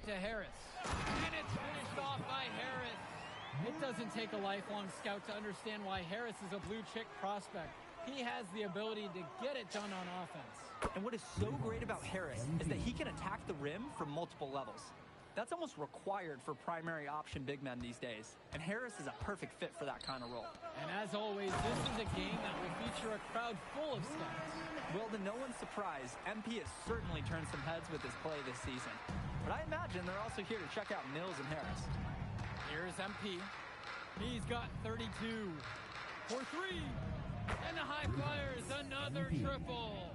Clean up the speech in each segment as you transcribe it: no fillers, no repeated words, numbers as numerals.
to Harris. And it's finished off by Harris. It doesn't take a lifelong scout to understand why Harris is a blue-chip prospect. He has the ability to get it done on offense. And what is so great about Harris is that he can attack the rim from multiple levels. That's almost required for primary option big men these days. And Harris is a perfect fit for that kind of role. And as always, this is a game that will feature a crowd full of scouts. Well, to no one's surprise, MP has certainly turned some heads with his play this season. But I imagine they're also here to check out Mills and Harris. Here's MP. He's got 32 for three. And the high flyers, another triple.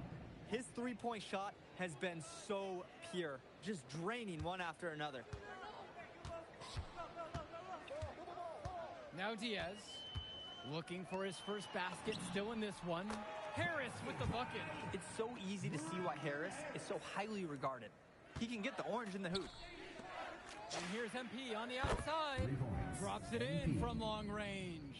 His three-point shot has been so pure, just draining one after another. Now Diaz, looking for his first basket, still in this one. Harris with the bucket. It's so easy to see why Harris is so highly regarded. He can get the orange in the hoop. And here's MP on the outside. Drops it in from long range.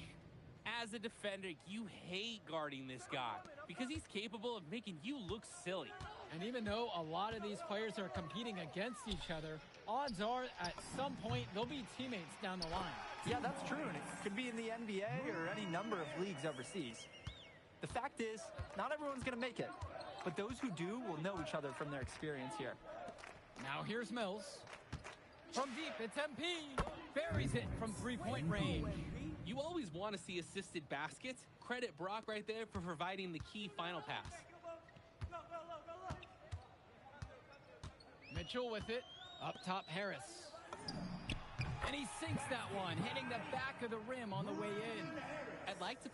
As a defender, you hate guarding this guy because he's capable of making you look silly. And even though a lot of these players are competing against each other, odds are at some point they'll be teammates down the line. Yeah, that's true, and it could be in the NBA or any number of leagues overseas. The fact is, not everyone's going to make it, but those who do will know each other from their experience here. Now here's Mills. From deep, it's MP. Buries it from three-point range. You always want to see assisted baskets. Credit Brock right there for providing the key final pass. Mitchell with it. Up top, Harris. And he sinks that one, hitting the back of the rim on the way in. I'd like to...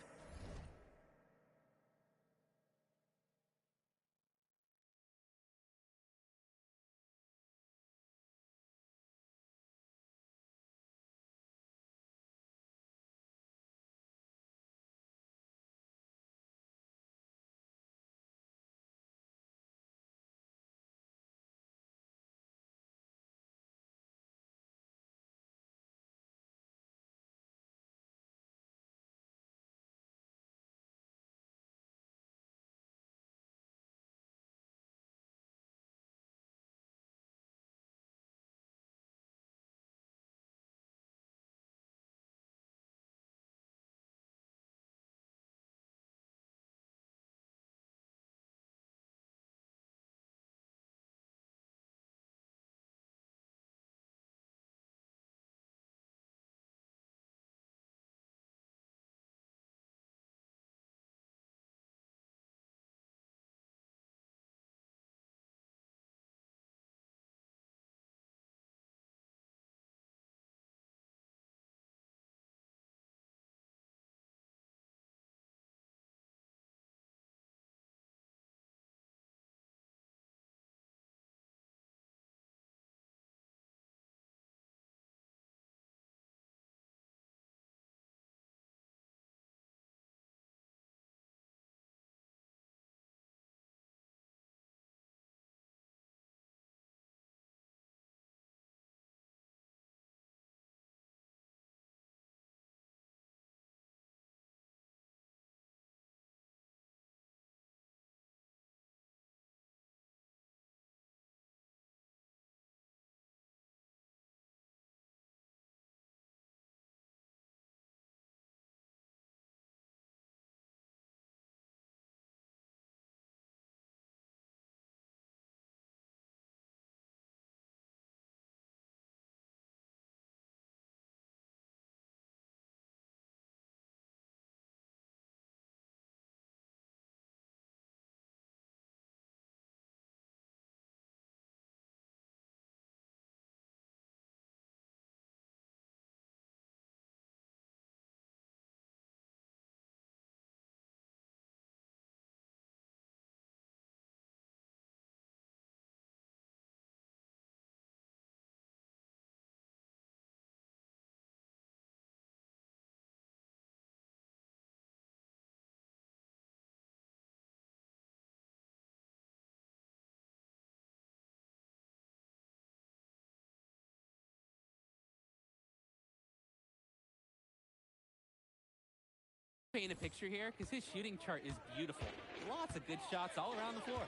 Paint a picture here because his shooting chart is beautiful. lots of good shots all around the floor.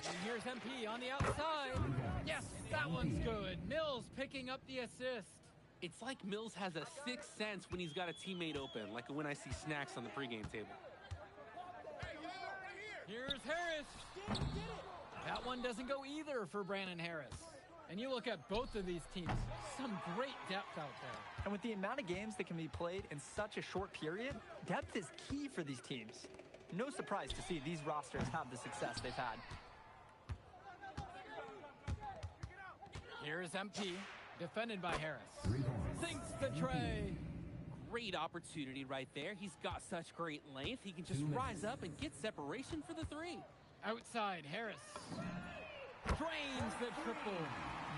And here's MP on the outside. Yes, that one's good. Mills picking up the assist. It's like Mills has a sixth sense when he's got a teammate open, like when I see snacks on the pregame table. Here's Harris. That one doesn't go either for Brandon Harris. And you look at both of these teams, some great depth out there. And with the amount of games that can be played in such a short period, depth is key for these teams. No surprise to see these rosters have the success they've had. Here's MP, defended by Harris. Sinks the tray. Great opportunity right there. He's got such great length. He can just rise up and get separation for the three. Outside, Harris drains the triple.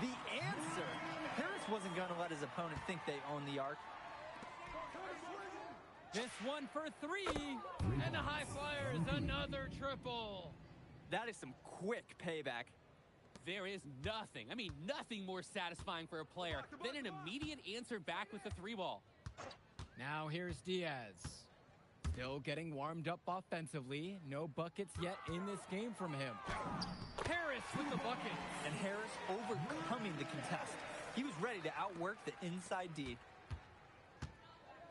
The answer. Harris wasn't going to let his opponent think they own the arc. This one for three. And the high flyers, another triple. That is some quick payback. There is nothing more satisfying for a player than an immediate answer back with the three ball. Now here's Diaz. Still getting warmed up offensively. No buckets yet in this game from him. Harris with the bucket. And Harris overcoming the contest. He was ready to outwork the inside D.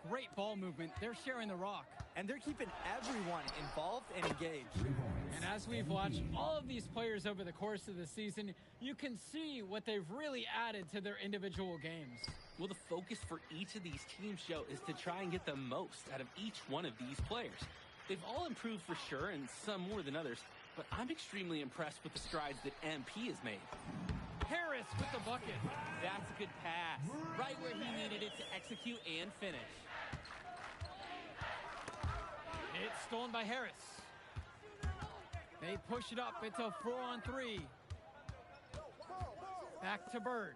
Great ball movement. They're sharing the rock. And they're keeping everyone involved and engaged. And as we've watched all of these players over the course of the season, you can see what they've really added to their individual games. Well, the focus for each of these teams, Joe, is to try and get the most out of each one of these players. They've all improved for sure, and some more than others, but I'm extremely impressed with the strides that MP has made. Harris with the bucket. That's a good pass. Right where he needed it to execute and finish. It's stolen by Harris. They push it up. It's a 4-on-3. Back to Bird.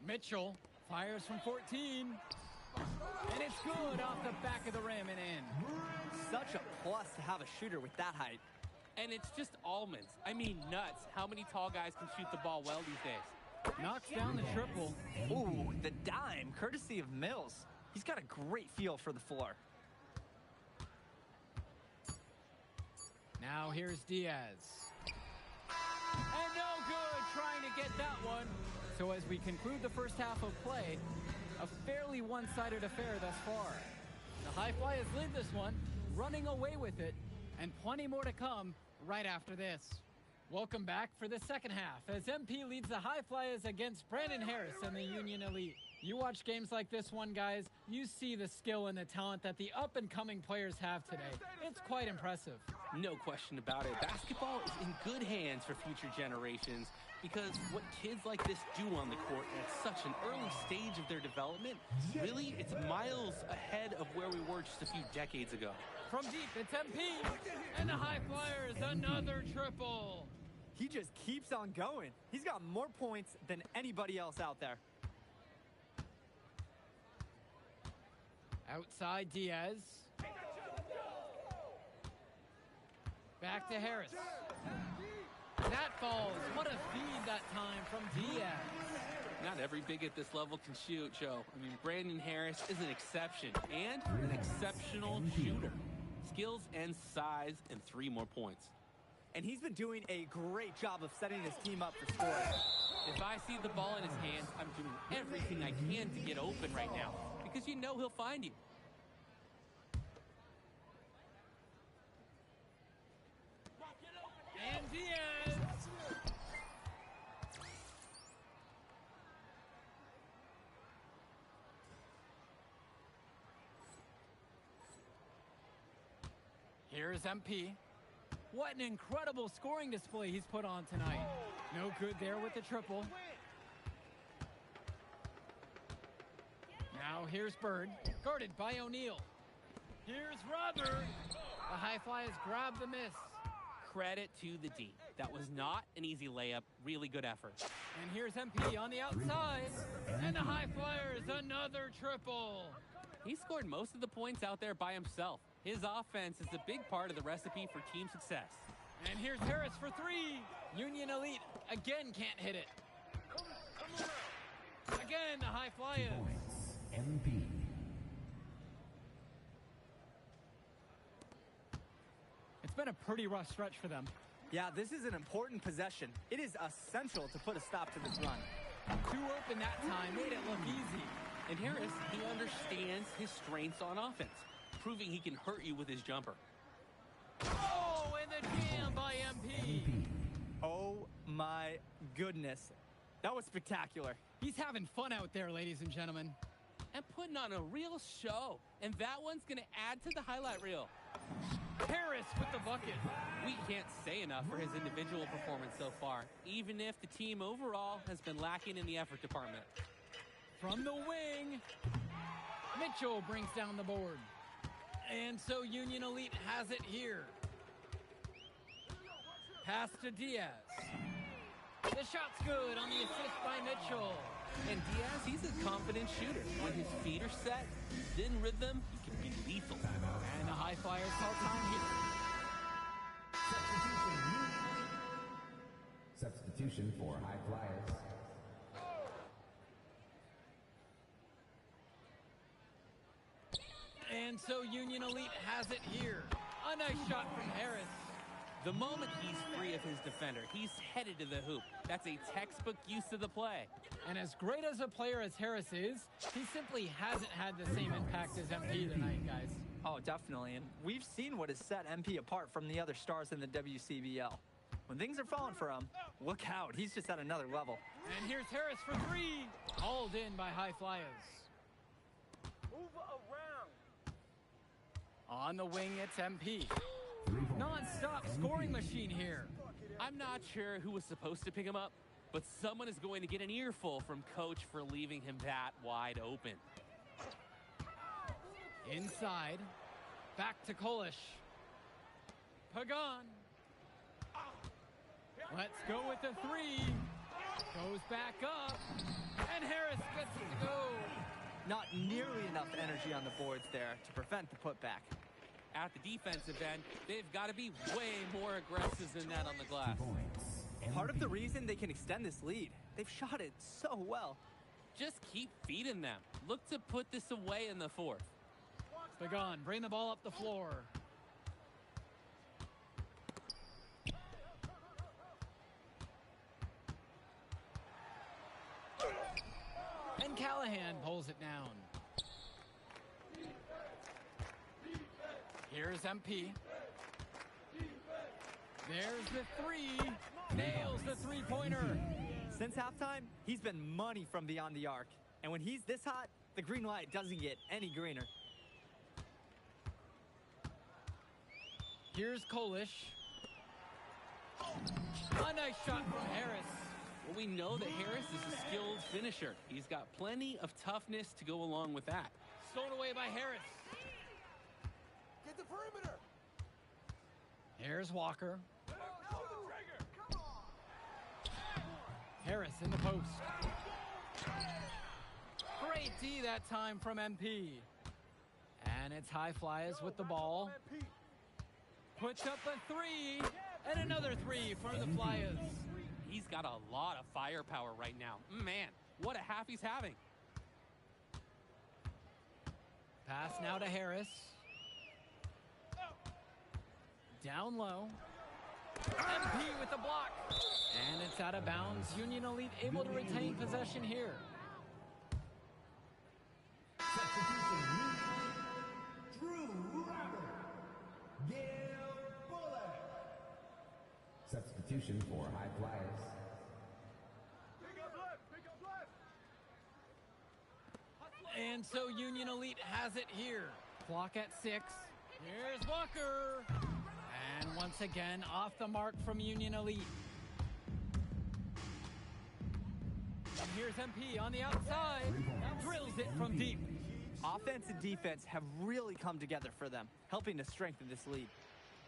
Mitchell fires from 14. And it's good off the back of the rim and in. Such a plus to have a shooter with that height. And it's just almonds. I mean nuts. How many tall guys can shoot the ball well these days? Knocks down the triple. Ooh, the dime, courtesy of Mills. He's got a great feel for the floor. Now here's Diaz. And no good trying to get that one. So as we conclude the first half of play, a fairly one-sided affair thus far. The High Flyers lead this one, running away with it, and plenty more to come right after this. Welcome back for the second half as MP leads the High Flyers against Brandon Harris and the Union Elite. You watch games like this one, guys, you see the skill and the talent that the up-and-coming players have today. It's quite impressive. No question about it. Basketball is in good hands for future generations because what kids like this do on the court at such an early stage of their development, really, it's miles ahead of where we were just a few decades ago. From deep, it's MP, and the High Flyers, another triple. He just keeps on going. He's got more points than anybody else out there. Outside Diaz. Back to Harris. That falls. What a feed that time from Diaz. Not every big at this level can shoot, Joe. I mean, Brandon Harris is an exception and an exceptional shooter. Skills and size and 3 more points. And he's been doing a great job of setting his team up for scoring. If I see the ball in his hands, I'm doing everything I can to get open right now because you know he'll find you. And Diaz. Here's MP. What an incredible scoring display he's put on tonight. No good there with the triple. Now here's Bird, guarded by O'Neal. Here's Robert. The High Flyers grab the miss. Credit to the D. That was not an easy layup. Really good effort. And here's MP on the outside. And the High Flyers, another triple. He scored most of the points out there by himself. His offense is a big part of the recipe for team success. And here's Harris for 3. Union Elite again can't hit it. Again, the High Flyers. MP. It's been a pretty rough stretch for them. Yeah, this is an important possession. It is essential to put a stop to this run. Too open that time, made it look easy. And Harris, he understands his strengths on offense, proving he can hurt you with his jumper. Oh, and the jam by MP. Oh my goodness. That was spectacular. He's having fun out there, ladies and gentlemen. And putting on a real show. And that one's going to add to the highlight reel. Harris with the bucket. We can't say enough for his individual performance so far, even if the team overall has been lacking in the effort department. From the wing, Mitchell brings down the board. And so Union Elite has it here. Pass to Diaz. The shot's good on the assist by Mitchell. And Diaz, he's a confident shooter. When his feet are set, he's in rhythm, he can be lethal. And the High Flyers call time here. Substitution for High Flyers. And so Union Elite has it here. A nice shot from Harris. The moment he's free of his defender, he's headed to the hoop. That's a textbook use of the play. And as great as a player as Harris is, he simply hasn't had the same impact as MP tonight, guys. Oh, definitely. And we've seen what has set MP apart from the other stars in the WCBL. When things are falling for him, look out. He's just at another level. And here's Harris for three. Hauled in by High Flyers. Move around. On the wing, it's MP. Non-stop scoring machine here. I'm not sure who was supposed to pick him up, but someone is going to get an earful from Coach for leaving him that wide open. Inside. Back to Kolish. Pagan. Let's go with the three. Goes back up. And Harris gets it to go. Not nearly enough energy on the boards there to prevent the putback. At the defensive end, they've got to be way more aggressive than that on the glass. Part of the reason they can extend this lead, they've shot it so well. Just keep feeding them. Look to put this away in the fourth. Pagan, bring the ball up the floor. And Callahan pulls it down. Here's MP. There's the three. Nails the three-pointer. Since halftime, he's been money from beyond the arc. And when he's this hot, the green light doesn't get any greener. Here's Kolish. A nice shot from Harris. Well, we know that Harris is a skilled finisher. He's got plenty of toughness to go along with that. Stolen away by Harris. Get the perimeter. Here's Walker. Pull the trigger. Come on. Harris in the post. Great D that time from MP. And it's High Flyers with the ball. Puts up a three. And another three for the Flyers. He's got a lot of firepower right now. Man, what a half he's having. Pass now to Harris. Down low. MP with the block. And it's out of bounds. Union Elite able to retain possession here. Substitution for High Flyers. Pick up left. Pick up left. And so Union Elite has it here. Clock at 6. Here's Walker. And once again, off the mark from Union Elite. And here's MP on the outside. Drills it from deep. Offense and defense have really come together for them, helping to strengthen this lead.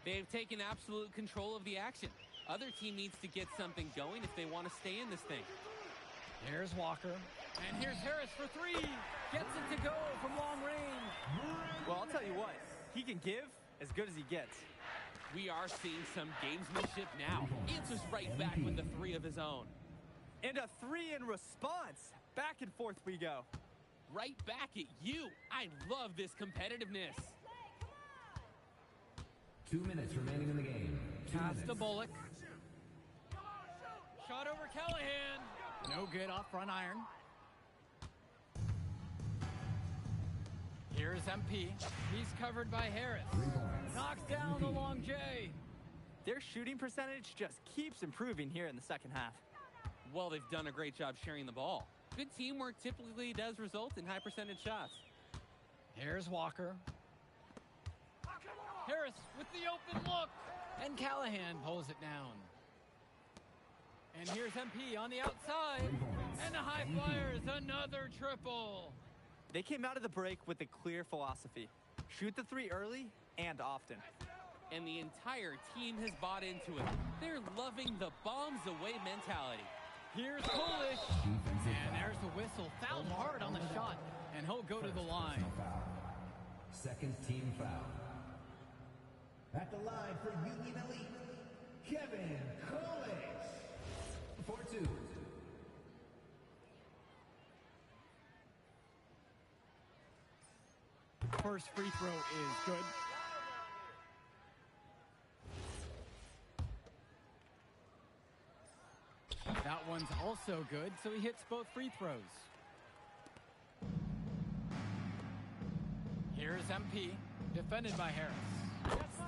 They've taken absolute control of the action. Other team needs to get something going if they want to stay in this thing. Here's Walker. And here's Harris for three. Gets it to go from long range. Well, I'll tell you what, he can give as good as he gets. We are seeing some gamesmanship now. Answers right back with the three of his own. And a three in response. Back and forth we go. Right back at you. I love this competitiveness. 2 minutes remaining in the game. Pass to Bullock. Shot over Callahan. No good off front iron. Here's MP. He's covered by Harris. Knocks down the long J. Their shooting percentage just keeps improving here in the second half. Well, they've done a great job sharing the ball. Good teamwork typically does result in high percentage shots. Here's Walker. Harris with the open look. And Callahan pulls it down. And here's MP on the outside. And the High Flyers, another triple. They came out of the break with a clear philosophy. Shoot the three early and often. And the entire team has bought into it. They're loving the bombs away mentality. Here's Polish. And there's the whistle. Fouled hard on the shot. And he'll go to the line. Second team foul. At the line for Union Elite, Kevin Coolidge. 4-2. First free throw is good. That one's also good, so he hits both free throws. Here's MP, defended by Harris.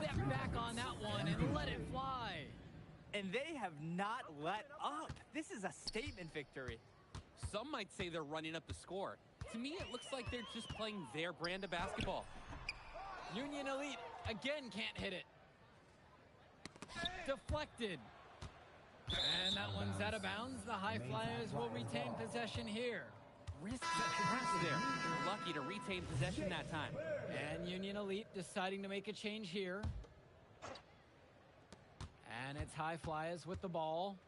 Step back on that one and let it fly. And they have not let up. This is a statement victory. Some might say they're running up the score. To me, it looks like they're just playing their brand of basketball. Union Elite again can't hit it. Deflected. And that one's out of bounds. The High Flyers will retain possession here. Risk the press there. They're lucky to retain possession that time. And Union Elite deciding to make a change here. And it's High Flyers with the ball.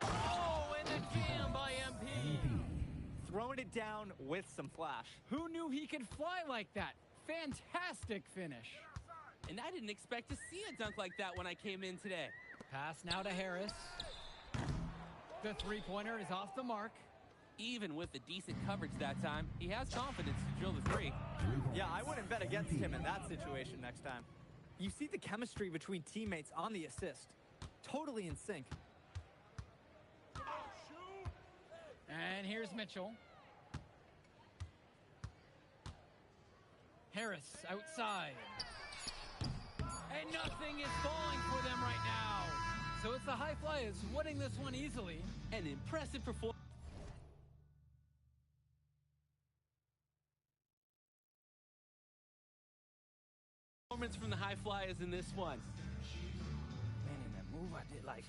Oh, and the jam by MP. Throwing it down with some flash. Who knew he could fly like that? Fantastic finish. And I didn't expect to see a dunk like that when I came in today. Pass now to Harris. The three-pointer is off the mark. Even with the decent coverage that time, he has confidence to drill the three. Yeah, I wouldn't bet against him in that situation next time. You see the chemistry between teammates on the assist. Totally in sync. And here's Mitchell. Harris outside. And nothing is falling for them right now. So it's the High Flyers winning this one easily. An impressive performance from the High Flyers in this one. Man, in that move I did like.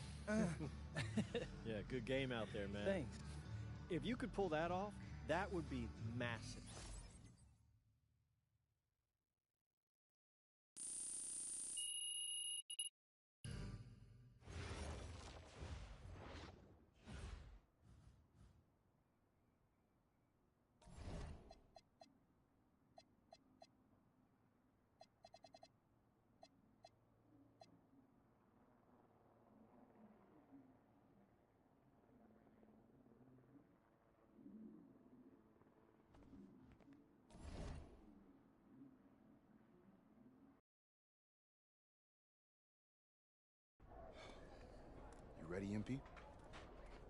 Yeah, good game out there, man. Thanks. If you could pull that off, that would be massive. You ready, MP?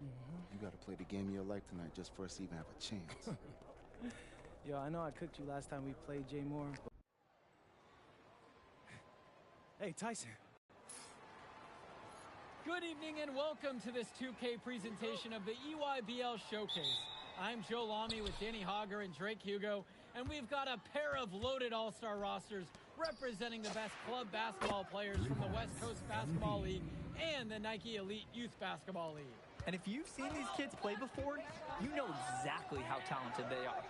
You gotta play the game of your life tonight just for us to even have a chance. Yo, I know I cooked you last time we played Jay Moore. Hey, Tyson. Good evening and welcome to this 2K presentation of the EYBL Showcase. I'm Joe Lamy with Danny Hogger and Drake Hugo, and we've got a pair of loaded all-star rosters representing the best club basketball players from the West Coast Basketball League and the Nike Elite Youth Basketball League. And if you've seen these kids play before, you know exactly how talented they are.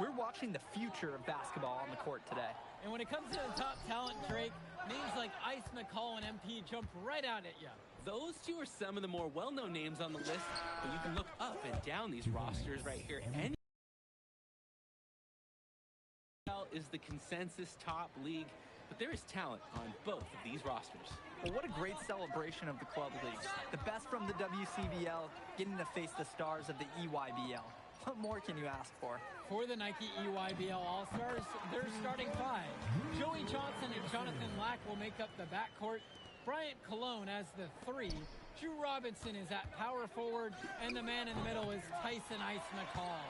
We're watching the future of basketball on the court today. And when it comes to the top talent, Drake, names like Ice McCall and MP jump right out at you. Those two are some of the more well-known names on the list, but you can look up and down these rosters right here. Any is the consensus top league, but there is talent on both of these rosters. Well, what a great celebration of the club leagues. The best from the WCBL getting to face the stars of the EYBL. What more can you ask for? For the Nike EYBL All-Stars, their starting five. Joey Johnson and Jonathan Lack will make up the backcourt. Bryant Cologne as the 3. Drew Robinson is at power forward, and the man in the middle is Tyson Ice McCall.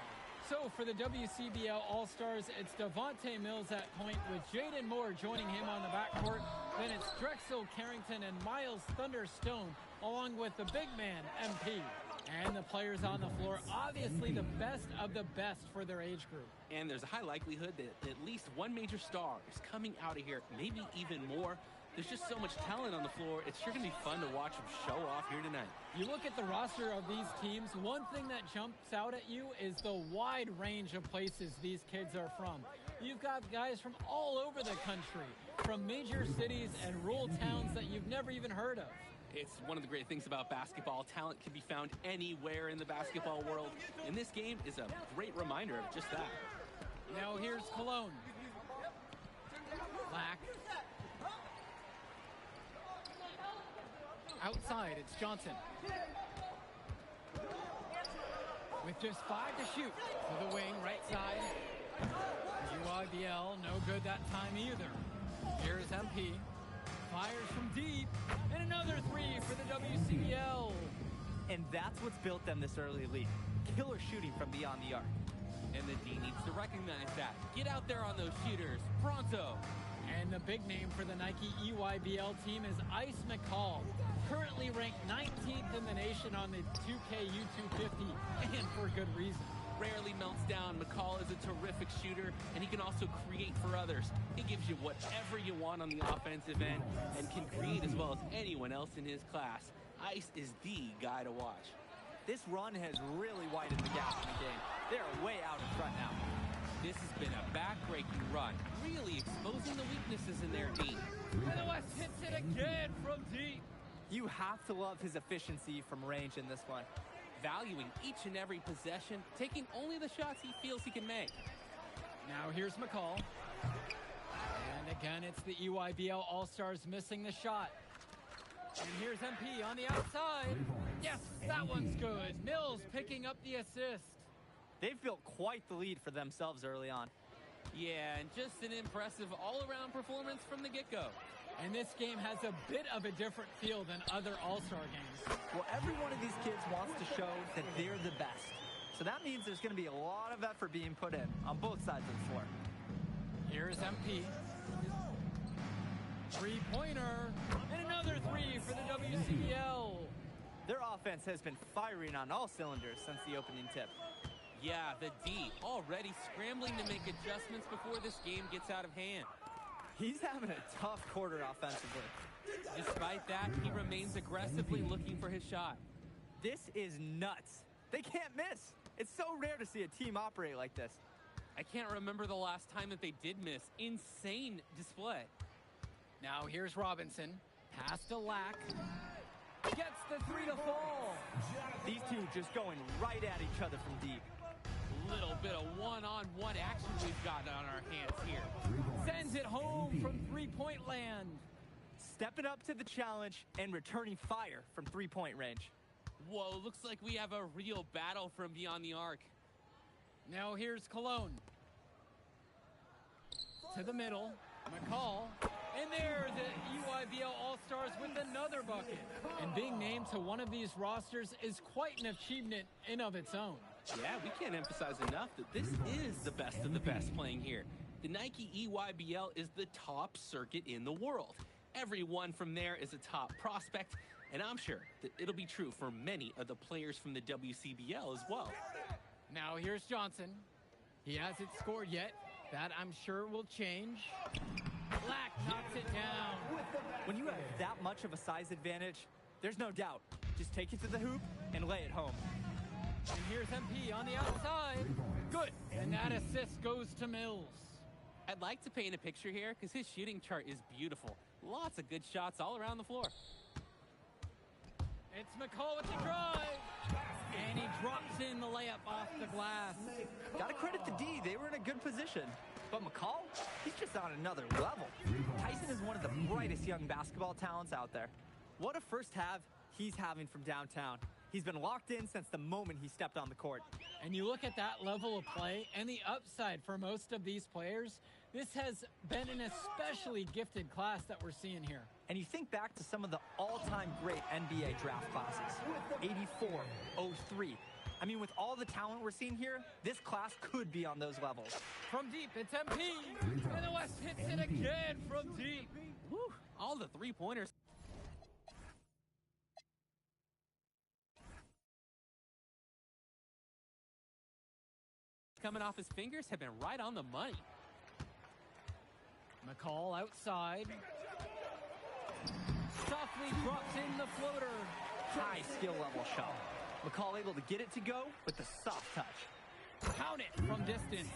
So for the WCBL All-Stars, it's Devontae Mills at point with Jaden Moore joining him on the backcourt. Then it's Drexel Carrington and Miles Thunderstone, along with the big man, MP. And the players on the floor, obviously the best of the best for their age group. And there's a high likelihood that at least one major star is coming out of here, maybe even more. There's just so much talent on the floor. It's sure going to be fun to watch them show off here tonight. You look at the roster of these teams, one thing that jumps out at you is the wide range of places these kids are from. You've got guys from all over the country, from major cities and rural towns that you've never even heard of. It's one of the great things about basketball. Talent can be found anywhere in the basketball world. And this game is a great reminder of just that. Now here's Cologne. Lack. Outside, it's Johnson. With just 5 to shoot. To the wing, right side. UIBL, no good that time either. Here's MP. Fires from deep. And another 3 for the WCBL. And that's what's built them this early lead. Killer shooting from beyond the arc. And the D needs to recognize that. Get out there on those shooters. Pronto. And the big name for the Nike EYBL team is Ice McCall, currently ranked 19th in the nation on the 2K U250, and for good reason. Rarely melts down. McCall is a terrific shooter, and he can also create for others. He gives you whatever you want on the offensive end and can create as well as anyone else in his class. Ice is the guy to watch. This run has really widened the gap in the game. They're way out in front now. This has been a back-breaking run, really exposing the weaknesses in their D. And the West hits it again from deep. You have to love his efficiency from range in this one. Valuing each and every possession, taking only the shots he feels he can make. Now here's McCall. And again, it's the EYBL All-Stars missing the shot. And here's MP on the outside. Yes, that one's good. Mills picking up the assist. They've built quite the lead for themselves early on. Yeah, and just an impressive all-around performance from the get-go. And this game has a bit of a different feel than other All-Star games. Well, every one of these kids wants to show that they're the best. So that means there's going to be a lot of effort being put in on both sides of the floor. Here's MP. Three-pointer. And another 3 for the WCBL. Their offense has been firing on all cylinders since the opening tip. Yeah, the D already scrambling to make adjustments before this game gets out of hand. He's having a tough quarter offensively. Despite that, he remains aggressively looking for his shot. This is nuts. They can't miss. It's so rare to see a team operate like this. I can't remember the last time that they did miss. Insane display. Now here's Robinson. Pass to Lack. Gets the 3 to fall. These two just going right at each other from deep. Little bit of one-on-one action we've got on our hands here. Sends it home from three-point land. Stepping up to the challenge and returning fire from three-point range. Whoa, looks like we have a real battle from beyond the arc. Now here's Cologne. To the middle. McCall. And there, the EYBL All-Stars with another bucket. And being named to one of these rosters is quite an achievement in of its own. Yeah, we can't emphasize enough that this is the best of the best playing here. The Nike EYBL is the top circuit in the world. Everyone from there is a top prospect, and I'm sure that it'll be true for many of the players from the WCBL as well. Now here's Johnson. He hasn't scored yet. That I'm sure will change. Black knocks it down. When you have that much of a size advantage, there's no doubt. Just take it to the hoop and lay it home. And here's MP on the outside. Good. And that assist goes to Mills. I'd like to paint a picture here because his shooting chart is beautiful. Lots of good shots all around the floor. It's McCall with the drive. And he drops in the layup off the glass. Gotta credit the D. They were in a good position. But McCall, he's just on another level. Tyson is one of the brightest young basketball talents out there. What a first half he's having from downtown. He's been locked in since the moment he stepped on the court. And you look at that level of play and the upside for most of these players, this has been an especially gifted class that we're seeing here. And you think back to some of the all-time great NBA draft classes, 84, 03. I mean, with all the talent we're seeing here, this class could be on those levels. From deep, it's MP, and the West hits it again from deep. Woo, all the three-pointers. Coming off his fingers have been right on the money. McCall outside. Softly drops in the floater. High skill level shot. McCall able to get it to go with the soft touch. Count it from distance.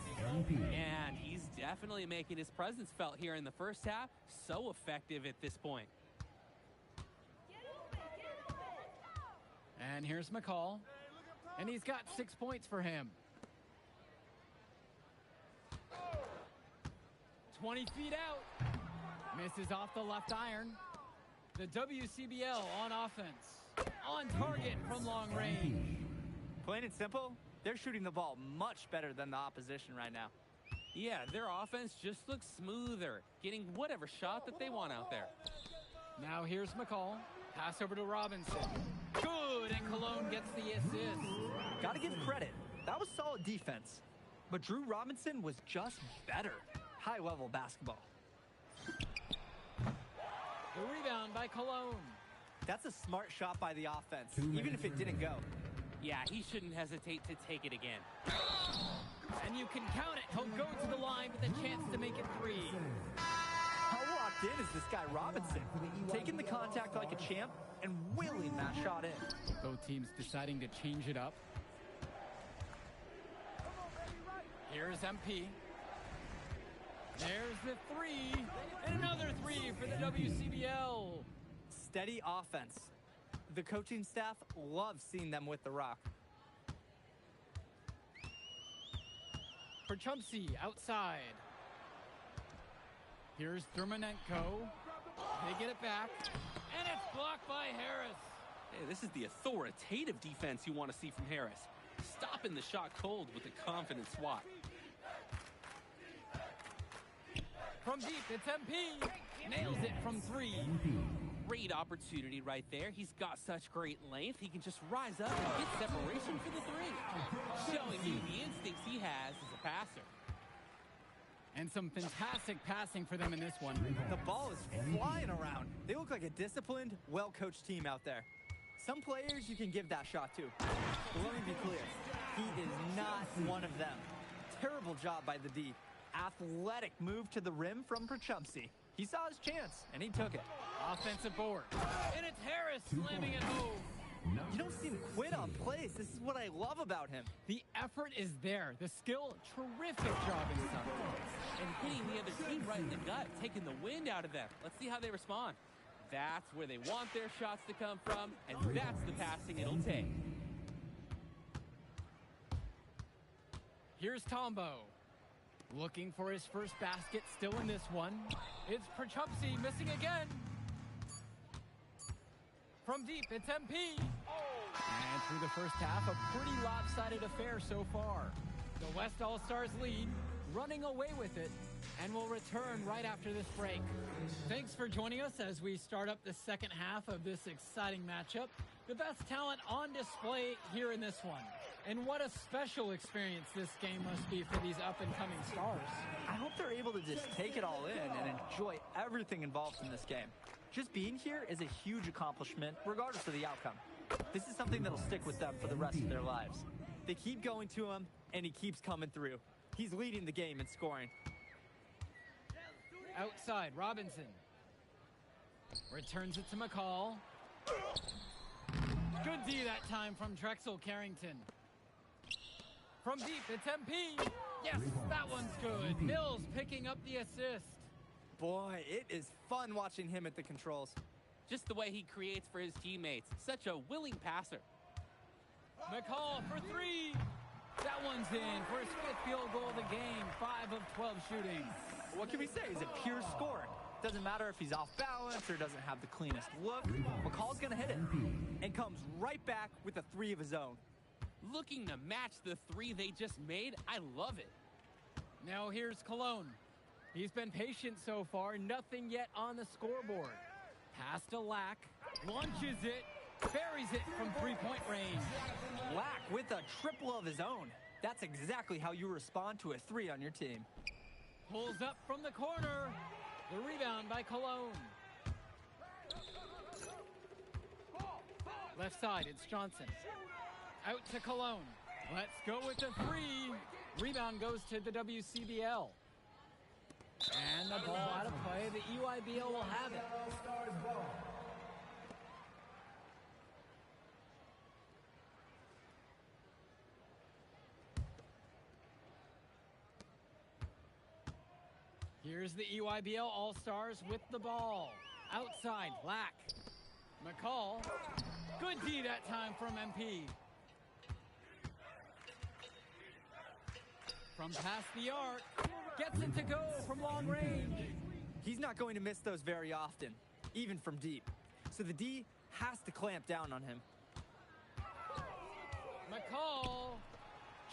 And he's definitely making his presence felt here in the first half. So effective at this point. And here's McCall. And he's got 6 points for him. 20 feet out. Misses off the left iron. The WCBL on offense. On target from long range. Plain and simple, they're shooting the ball much better than the opposition right now. Yeah, their offense just looks smoother, getting whatever shot that they want out there. Now here's McCall. Pass over to Robinson. Good, and Cologne gets the assist. Gotta give credit. That was solid defense. But Drew Robinson was just better. High-level basketball. The rebound by Cologne. That's a smart shot by the offense, even if it didn't go. Yeah, he shouldn't hesitate to take it again. And you can count it. He'll go to the line with a chance to make it 3. How locked in is this guy Robinson? Taking the contact like a champ and willing that shot in. Both teams deciding to change it up. Here's MP. There's the 3, and another 3 for the WCBL. Steady offense. The coaching staff loves seeing them with the rock. For Chumpsy outside. Here's Dermanenko. They get it back, and it's blocked by Harris. Hey, this is the authoritative defense you want to see from Harris. Stopping the shot cold with a confident swat. From deep, it's MP. Nails it from 3. Great opportunity right there. He's got such great length. He can just rise up and get separation for the 3. Showing you the instincts he has as a passer. And some fantastic passing for them in this one. The ball is flying around. They look like a disciplined, well-coached team out there. Some players you can give that shot to. But let me be clear. He is not one of them. Terrible job by the D. Athletic move to the rim from Perchumpsy. He saw his chance, and he took it. Offensive board. And it's Harris slamming it home. You don't see him quit on plays. This is what I love about him. The effort is there. The skill, terrific job inside. And hitting the other team right in the gut, taking the wind out of them. Let's see how they respond. That's where they want their shots to come from, and that's the passing it'll take. Here's Tombo. Looking for his first basket still in this one. It's Perchumpsy missing again. From deep, it's MP. And through the first half, a pretty lopsided affair so far. The West All-Stars lead, running away with it, and will return right after this break. Thanks for joining us as we start up the second half of this exciting matchup. The best talent on display here in this one. And what a special experience this game must be for these up-and-coming stars. I hope they're able to just take it all in and enjoy everything involved in this game. Just being here is a huge accomplishment, regardless of the outcome. This is something that'll stick with them for the rest of their lives. They keep going to him, and he keeps coming through. He's leading the game in scoring. Outside, Robinson. Returns it to McCall. Good D that time from Drexel Carrington. From deep, it's MP. Yes, that one's good. Mills picking up the assist. Boy, it is fun watching him at the controls. Just the way he creates for his teammates. Such a willing passer. McCall for 3. That one's in for his 5th field goal of the game. 5 of 12 shooting. What can we say? He's a pure scorer. Doesn't matter if he's off balance or doesn't have the cleanest look. McCall's going to hit it and comes right back with a three of his own. Looking to match the three they just made, I love it. Now here's Cologne. He's been patient so far, nothing yet on the scoreboard. Pass to Lack, launches it, buries it from three-point range. Lack with a triple of his own. That's exactly how you respond to a three on your team. Pulls up from the corner. The rebound by Cologne. Left side, it's Johnson. Out to Cologne. Let's go with the three. Rebound goes to the WCBL. And the ball out of play. The EYBL will have it. Here's the EYBL All-Stars with the ball. Outside, Lack. McCall. Good D that time from MP. From past the arc. Gets it to go from long range. He's not going to miss those very often, even from deep. So the D has to clamp down on him. McCall.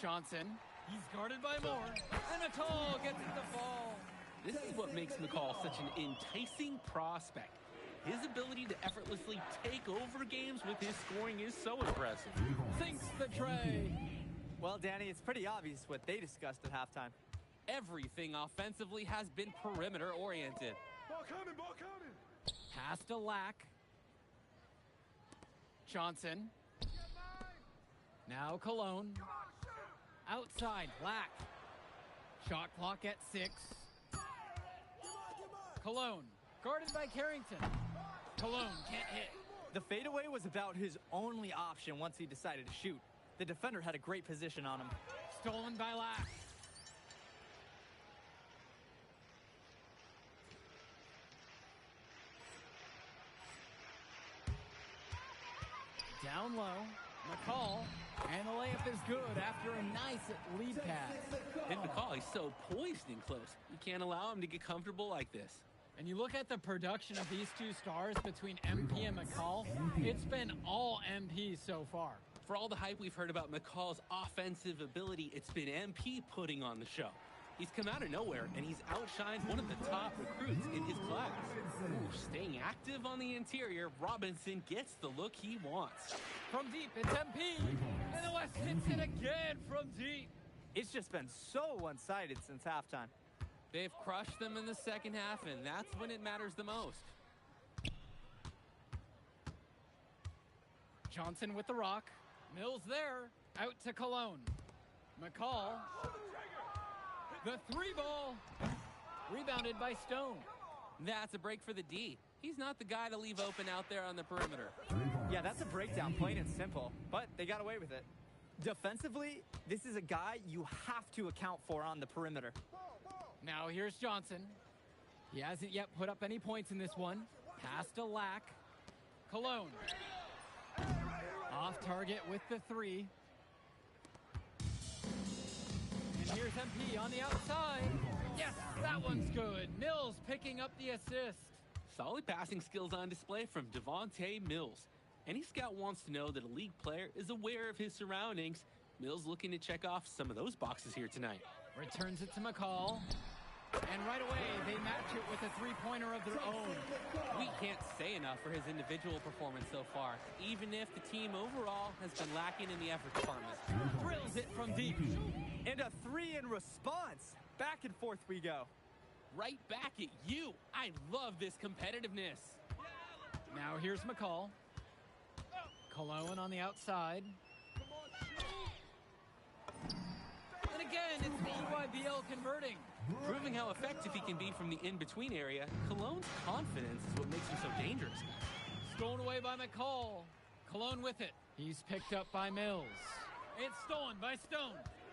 Johnson. He's guarded by Moore. And McCall gets the ball. This is what makes McCall such an enticing prospect. His ability to effortlessly take over games with his scoring is so impressive. Sinks the tray. Well, Danny, it's pretty obvious what they discussed at halftime. Everything offensively has been perimeter oriented. Ball coming, ball coming. Pass to Lack. Johnson. Now Cologne. Outside, Lack. Shot clock at 6. Cologne, guarded by Carrington. Cologne can't hit. The fadeaway was about his only option once he decided to shoot. The defender had a great position on him. Stolen by Lack. Down low, McCall, and the layup is good after a nice lead pass. And McCall, he's so poised and close. You can't allow him to get comfortable like this. And you look at the production of these two stars between MP and McCall, it's been all MP so far. For all the hype we've heard about McCall's offensive ability, it's been MP putting on the show. He's come out of nowhere, and he's outshined one of the top recruits in his class. Ooh, staying active on the interior, Robinson gets the look he wants. From deep, it's MP, and the West hits it again from deep. It's just been so one-sided since halftime. They've crushed them in the second half, and that's when it matters the most. Johnson with the rock. Mills there. Out to Cologne. McCall. The three ball. Rebounded by Stone. That's a break for the D. He's not the guy to leave open out there on the perimeter. Yeah, that's a breakdown, plain and simple. But they got away with it. Defensively, this is a guy you have to account for on the perimeter. Now here's Johnson. He hasn't yet put up any points in this one. Pass to Lack. Cologne. Off target with the three. And here's MP on the outside. Yes, that one's good. Mills picking up the assist. Solid passing skills on display from Devontae Mills. Any scout wants to know that a league player is aware of his surroundings. Mills looking to check off some of those boxes here tonight. Returns it to McCall. And right away, they match it with a three-pointer of their own. We can't say enough for his individual performance so far, even if the team overall has been lacking in the effort department. Drills it from deep. And a three in response. Back and forth we go. Right back at you. I love this competitiveness. Now here's McCall. Cologne on the outside. And again, it's the EYBL converting. Proving how effective he can be from the in-between area, Cologne's confidence is what makes him so dangerous. Stolen away by McCall. Cologne with it. He's picked up by Mills. It's stolen by Stone.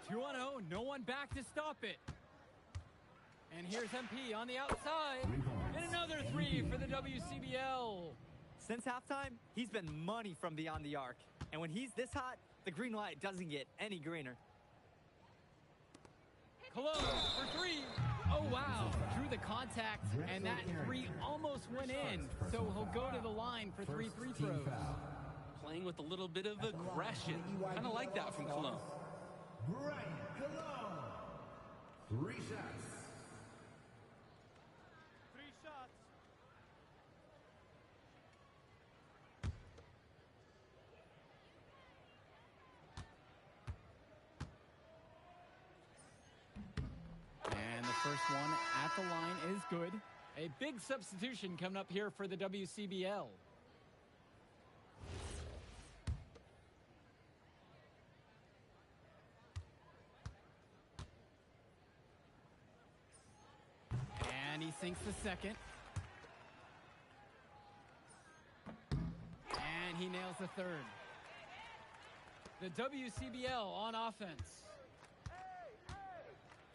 2-0, no one back to stop it. And here's MP on the outside. And another three for the WCBL. Since halftime, he's been money from beyond the arc. And when he's this hot, the green light doesn't get any greener. Cologne for three. Oh, wow. Drew the contact, and that three almost went in. So he'll go to the line for three free throws. Playing with a little bit of aggression. Kind of like that from Cologne. Brian Cologne. 3 shots. 3 shots. And the first one at the line is good. A big substitution coming up here for the WCBL. And he sinks the second. And he nails the third. The WCBL on offense.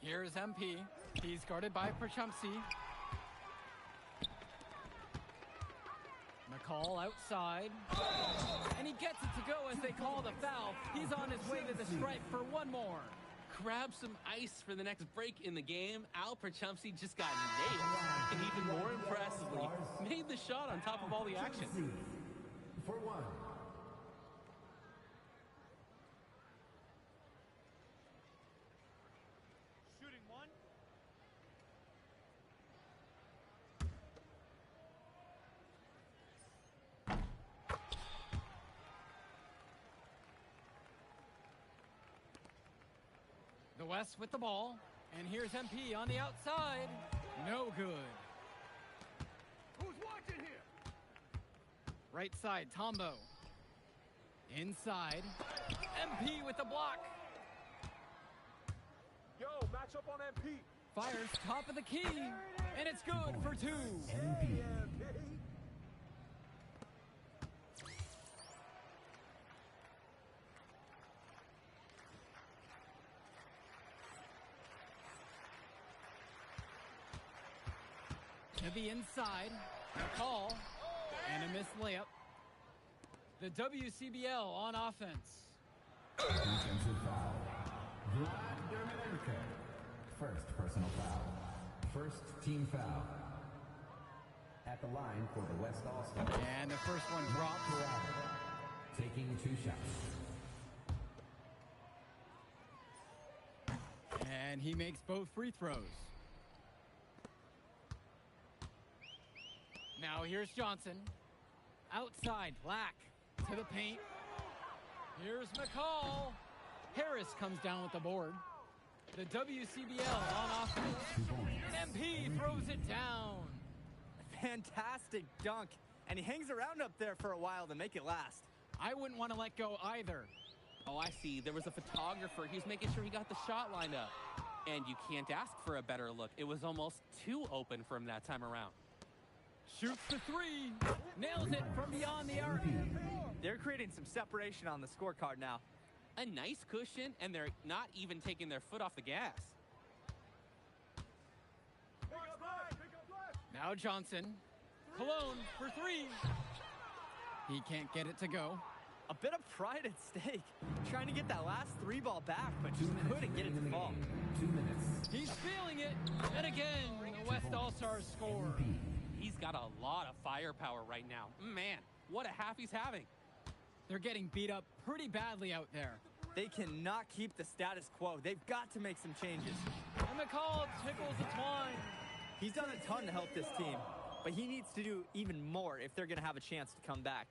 Here's MP. He's guarded by Prachumsky. McCall outside. And he gets it to go as they call the foul. He's on his way to the stripe for one more. Grab some ice for the next break in the game. Al Prachumsky just got nailed. And even more impressively, made the shot on top of all the action. For 1. Shooting 1. The West with the ball. And here's MP on the outside. No good. Who's watching here? Right side, Tombo. Inside. MP with the block. Yo, match up on MP. Fires top of the key. And it's good for 2. MP. To the inside. A call. And a missed layup. The WCBL on offense. Defensive foul. Vladimir Dermot. First personal foul. First team foul. At the line for the West All-Stars. And the first one drops. Taking 2 shots. And he makes both free throws. Now here's Johnson. Outside, Black to the paint. Here's McCall. Harris comes down with the board. The WCBL on offense. And MP throws it down. Fantastic dunk. And he hangs around up there for a while to make it last. I wouldn't want to let go either. Oh, I see. There was a photographer. He was making sure he got the shot lined up. And you can't ask for a better look. It was almost too open for him that time around. Shoots the 3. Nails it from beyond the arc. They're creating some separation on the scorecard now. A nice cushion, and they're not even taking their foot off the gas. Now Johnson. Cologne for 3. He can't get it to go. A bit of pride at stake. Trying to get that last 3 ball back, but just couldn't get it to fall. 2 minutes. He's feeling it. And again, the West All-Stars score. He's got a lot of firepower right now. Man, what a half he's having. They're getting beat up pretty badly out there. They cannot keep the status quo. They've got to make some changes. And McCall tickles the twine. He's done a ton to help this team, but he needs to do even more if they're going to have a chance to come back.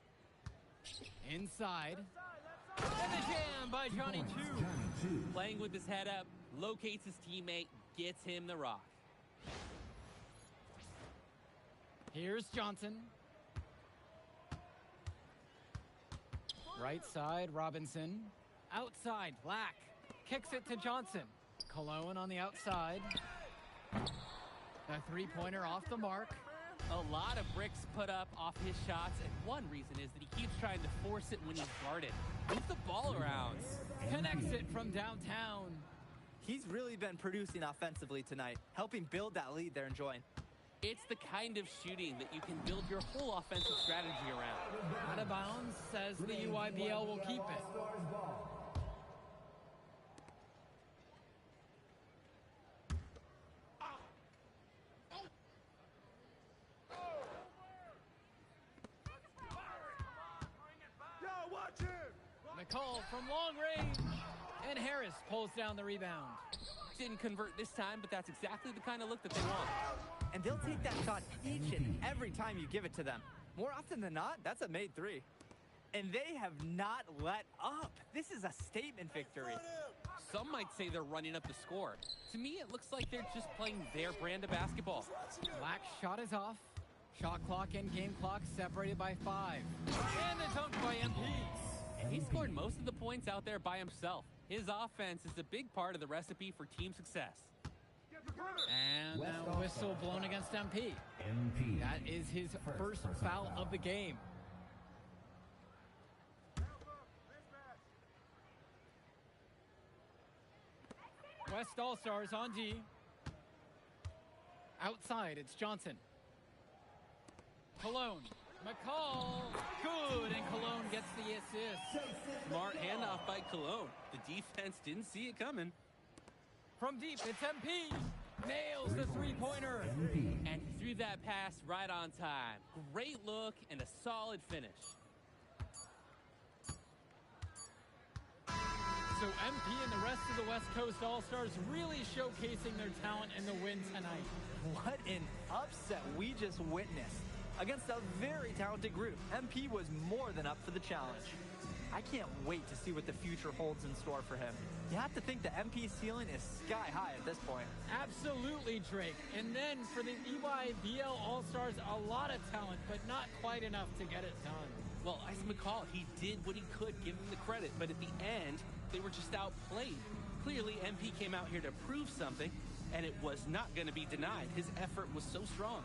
Inside. And the jam by Johnny 2. Playing with his head up, locates his teammate, gets him the rock. Here's Johnson. Right side, Robinson. Outside, Black. Kicks it to Johnson. Cologne on the outside. A 3-pointer off the mark. A lot of bricks put up off his shots, and one reason is that he keeps trying to force it when he's guarded. Move the ball around. Connects it from downtown. He's really been producing offensively tonight, helping build that lead they're enjoying. It's the kind of shooting that you can build your whole offensive strategy around. Out of bounds, says the UIBL will keep it. McCall from long range. And Harris pulls down the rebound. Didn't convert this time, but that's exactly the kind of look that they want. And they'll take that shot each and every time you give it to them. More often than not, that's a made three. And they have not let up. This is a statement victory. Some might say they're running up the score. To me, it looks like they're just playing their brand of basketball. Black's shot is off. Shot clock and game clock separated by 5. And the dunk by MP. He scored most of the points out there by himself. His offense is a big part of the recipe for team success. And now whistle blown against MP. That is his first foul of the game. West All-Stars on D. Outside, it's Johnson. Cologne. McCall. Good, and Cologne gets the assist. Smart handoff by Cologne. The defense didn't see it coming. From deep, it's MP. Nails the three-pointer. And he threw that pass right on time. Great look and a solid finish. So MP and the rest of the West Coast All-Stars really showcasing their talent in the win tonight. What an upset we just witnessed. Against a very talented group, MP was more than up for the challenge. I can't wait to see what the future holds in store for him. You have to think the MP ceiling is sky high at this point. Absolutely, Drake. And then for the EYBL All-Stars, a lot of talent, but not quite enough to get it done. Well, Ice McCall, he did what he could, give him the credit, but at the end, they were just outplayed. Clearly, MP came out here to prove something, and it was not going to be denied. His effort was so strong.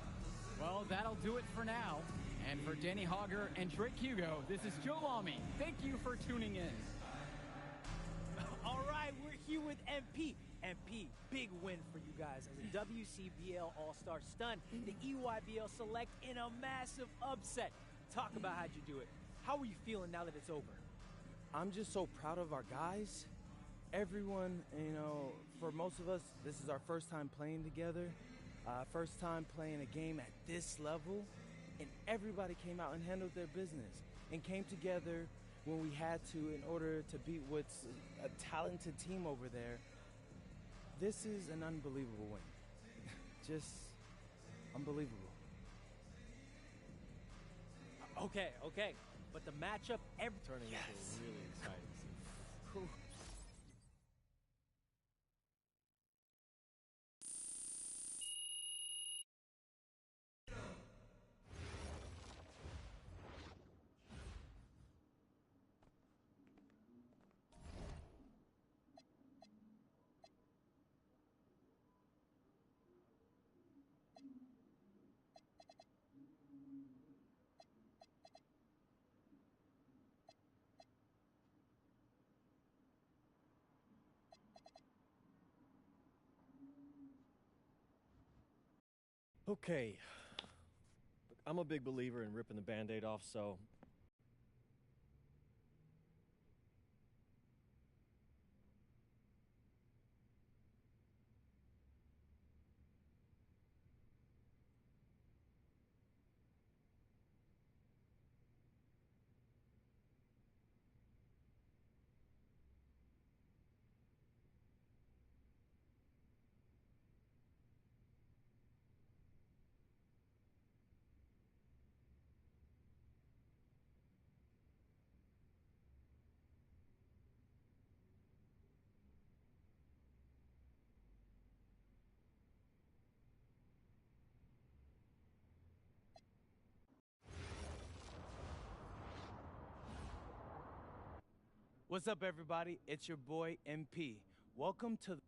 Well, that'll do it for now. And for Danny Hogger and Drake Hugo, this is Joe Lamy. Thank you for tuning in. All right, we're here with MP. MP, big win for you guys as a WCBL All-Star stun. The EYBL Select in a massive upset. Talk about how'd you do it. How are you feeling now that it's over? I'm just so proud of our guys. Everyone, you know, for most of us, this is our first time playing together. First time playing a game at this level. And everybody came out and handled their business and came together when we had to in order to beat what's a talented team over there. This is an unbelievable win. Just unbelievable. Okay. But the matchup, Turning into a really exciting scene. Okay. Look, I'm a big believer in ripping the Band-Aid off, so what's up, everybody? It's your boy MP. Welcome to